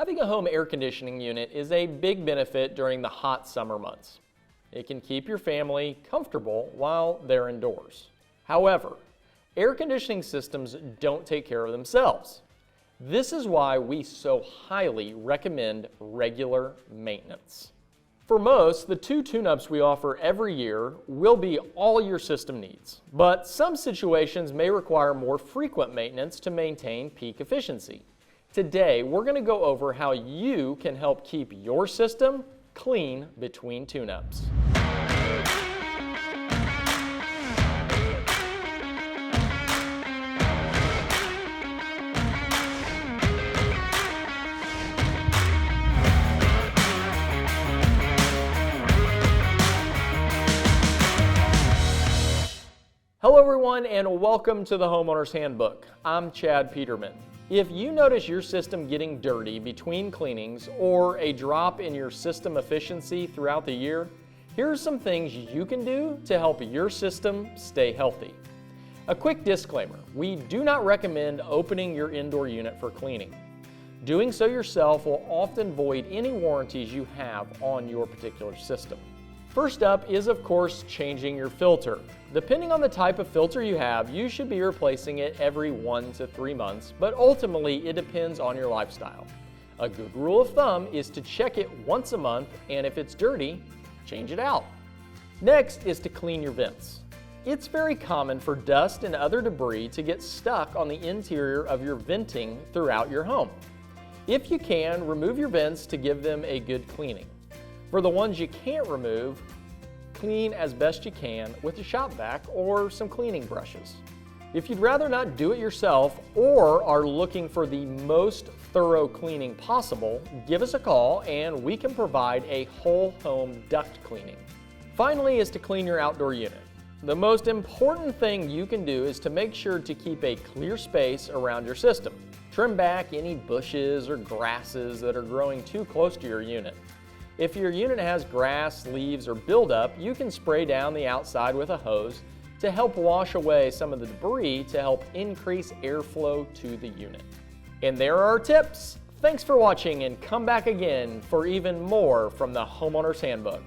Having a home air conditioning unit is a big benefit during the hot summer months. It can keep your family comfortable while they're indoors. However, air conditioning systems don't take care of themselves. This is why we so highly recommend regular maintenance. For most, the 2 tune-ups we offer every year will be all your system needs, but some situations may require more frequent maintenance to maintain peak efficiency. Today, we're going to go over how you can help keep your system clean between tune-ups. Hello everyone and welcome to the Homeowner's Handbook. I'm Chad Peterman. If you notice your system getting dirty between cleanings or a drop in your system efficiency throughout the year, here are some things you can do to help your system stay healthy. A quick disclaimer, we do not recommend opening your indoor unit for cleaning. Doing so yourself will often void any warranties you have on your particular system. First up is, of course, changing your filter. Depending on the type of filter you have, you should be replacing it every 1 to 3 months, but ultimately it depends on your lifestyle. A good rule of thumb is to check it once a month, and if it's dirty, change it out. Next is to clean your vents. It's very common for dust and other debris to get stuck on the interior of your venting throughout your home. If you can, remove your vents to give them a good cleaning. For the ones you can't remove, clean as best you can with a shop vac or some cleaning brushes. If you'd rather not do it yourself or are looking for the most thorough cleaning possible, give us a call and we can provide a whole home duct cleaning. Finally is to clean your outdoor unit. The most important thing you can do is to make sure to keep a clear space around your system. Trim back any bushes or grasses that are growing too close to your unit. If your unit has grass, leaves, or buildup, you can spray down the outside with a hose to help wash away some of the debris to help increase airflow to the unit. And there are our tips. Thanks for watching and come back again for even more from the Homeowner's Handbook.